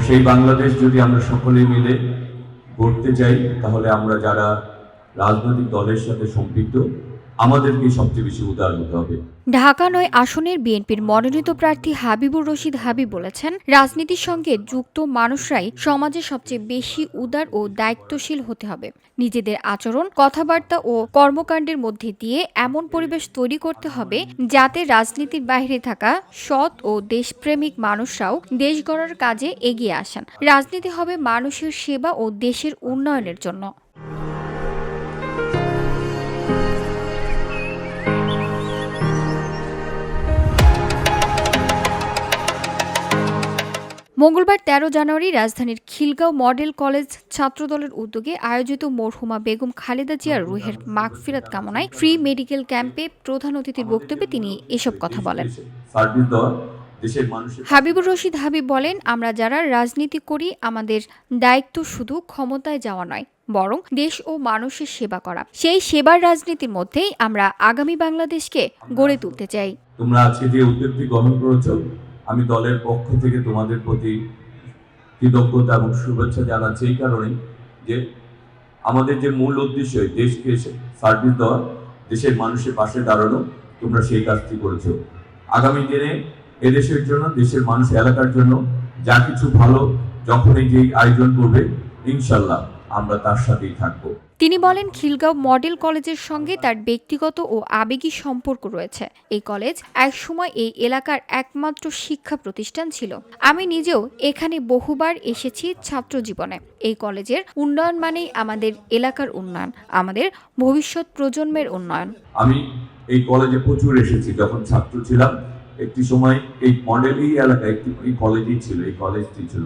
সেই বাংলাদেশ যদি আমরা সকলে মিলে গড়তে চাই, তাহলে আমরা যারা রাজনৈতিক দলের সাথে সম্পৃক্ত আমাদেরকে সবচেয়ে বেশি উদার হতে হবে। ঢাকা ৯ আসনের বিএনপির মনোনীত প্রার্থী হাবিবুর রশিদ হাবিব বলেছেন, রাজনীতির সঙ্গে যুক্ত মানুষরাই সমাজে সবচেয়ে বেশি উদার ও দায়িত্বশীল হতে হবে। নিজেদের আচরণ, কথাবার্তা ও কর্মকাণ্ডের মধ্যে দিয়ে এমন পরিবেশ তৈরি করতে হবে যাতে রাজনীতির বাইরে থাকা সৎ ও দেশপ্রেমিক মানুষরাও দেশ গড়ার কাজে এগিয়ে আসেন। রাজনীতি হবে মানুষের সেবা ও দেশের উন্নয়নের জন্য। মঙ্গলবার ১৩ জানুয়ারি রাজধানীর খিলগাঁও মডেল কলেজ ছাত্রদলের উদ্যোগে আয়োজিত মরহুমা বেগম খালেদা জিয়ার রুহের মাগফিরাত কামনায় ফ্রি মেডিকেল ক্যাম্পে প্রধান অতিথির বক্তব্যে তিনি এসব কথা বলেন। হাবিবুর রশিদ হাবিব বলেন, আমরা যারা রাজনীতি করি আমাদের দায়িত্ব শুধু ক্ষমতায় যাওয়া নয়, বরং দেশ ও মানুষের সেবা করা। সেই সেবার রাজনীতির মধ্যেই আমরা আগামী বাংলাদেশকে গড়ে তুলতে চাই। তোমরা আজকে যে উদ্যোগটি গ্রহণ করেছো, আমি দলের পক্ষ থেকে তোমাদের প্রতি কৃতজ্ঞতা এবং শুভেচ্ছা জানাচ্ছি এই কারণে যে আমাদের যে মূল উদ্দেশ্য দেশকে সার্ভিস দেওয়া, দেশের মানুষের পাশে দাঁড়ানো, তোমরা সেই কাজটি করেছো। আগামী দিনে এদেশের জন্য, দেশের মানুষ, এলাকার জন্য যা কিছু ভালো যখনই যে আয়োজন করবে, ইনশাল্লাহ আমরা তার সাথেই থাকবো। তিনি বলেন, খিলগাঁও মডেল কলেজের সঙ্গে তার ব্যক্তিগত ও আবেগী সম্পর্ক রয়েছে। এই কলেজ একসময় এই এলাকার একমাত্র শিক্ষা প্রতিষ্ঠান ছিল। আমি নিজেও এখানে বহুবার এসেছি ছাত্র জীবনে। এই কলেজের উন্নয়ন মানেই আমাদের এলাকার উন্নয়ন, আমাদের ভবিষ্যৎ প্রজন্মের উন্নয়ন। আমি এই কলেজে প্রচুর এসেছি যখন ছাত্র ছিলাম। একটি সময় এই মডেলই এলাকা একটি কলেজই ছিল, এই কলেজটি ছিল।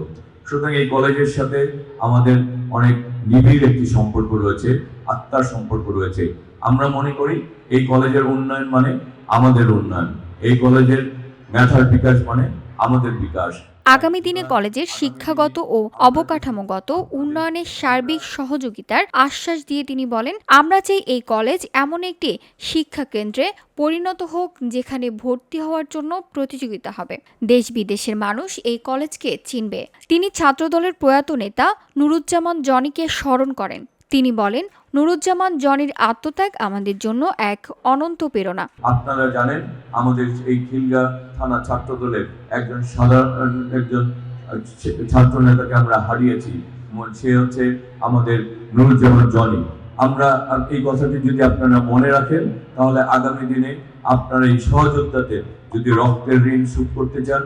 সুতরাং এই কলেজের সাথে আমাদের অনেক নিবিড় একটি সম্পর্ক রয়েছে, আত্মার সম্পর্ক রয়েছে। আমরা মনে করি এই কলেজের উন্নয়ন মানে আমাদের উন্নয়ন, এই কলেজের মেধার বিকাশ মানে আমাদের বিকাশ। আগামী দিনে কলেজের শিক্ষাগত ও অবকাঠামোগত উন্নয়নের সার্বিক সহযোগিতার আশ্বাস দিয়ে তিনি বলেন, আমরা চাই এই কলেজ এমন একটি শিক্ষা কেন্দ্রে পরিণত হোক যেখানে ভর্তি হওয়ার জন্য প্রতিযোগিতা হবে। দেশ বিদেশের মানুষ এই কলেজকে চিনবে। তিনি ছাত্রদলের প্রয়াত নেতা নুরুজ্জামান জনিকে স্মরণ করেন। তিনি বলেন, নুরুজ্জামান জনির আত্মত্যাগ আমাদের জন্য এক অনন্ত প্রেরণা। আপনারা জানেন, আমাদের এই খিলগাঁও থানা ছাত্রদলের একজন সাধারণ ছাত্র নেতাকে আমরা হারিয়েছি। সে হচ্ছে আমাদের নুরুজ্জামান জনি। আমরা এই কথাটি যদি আপনারা মনে রাখেন, তাহলে আগামী দিনে আপনারা এই সহযোদ্ধাদের যদি রক্তের ঋণ শোধ করতে চান,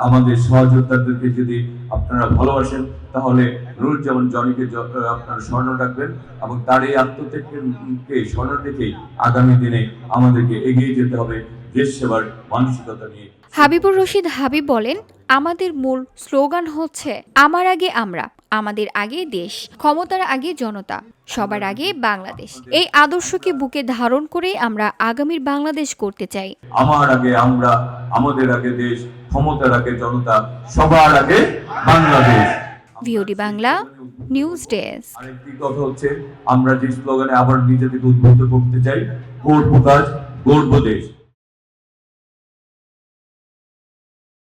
আমাদের সহযোদ্ধাদেরকে যদি আপনারা ভালোবাসেন, তাহলে নুরুজ্জামান জনিকে আপনারা স্মরণ রাখবেন এবং তার এই আত্মত্যাগকে স্মরণ রেখেই আগামী দিনে আমাদেরকে এগিয়ে যেতে হবে দেশ সেবার মানসিকতা নিয়ে। হাবিবুর রশিদ হাবিব বলেন, আমাদের মূল স্লোগান হচ্ছে আমার আগে আমরা, আমাদের আগে দেশ, ক্ষমতার আগে জনতা, সবার আগে বাংলাদেশ। এই আদর্শকে বুকে ধারণ করে আমরা আগামীর বাংলাদেশ করতে চাই। আমার আগে আমরা, আমাদের আগে দেশ, ক্ষমতার আগে জনতা, সবার আগে Bangladesh. VOD Bangla news desk. আরেকটি কথা হচ্ছে, আমরা যে স্লোগানে আবার নিজেদেরকে উদ্বুদ্ধ করতে চাই, গর্ব কাজ, গর্ব দেশ।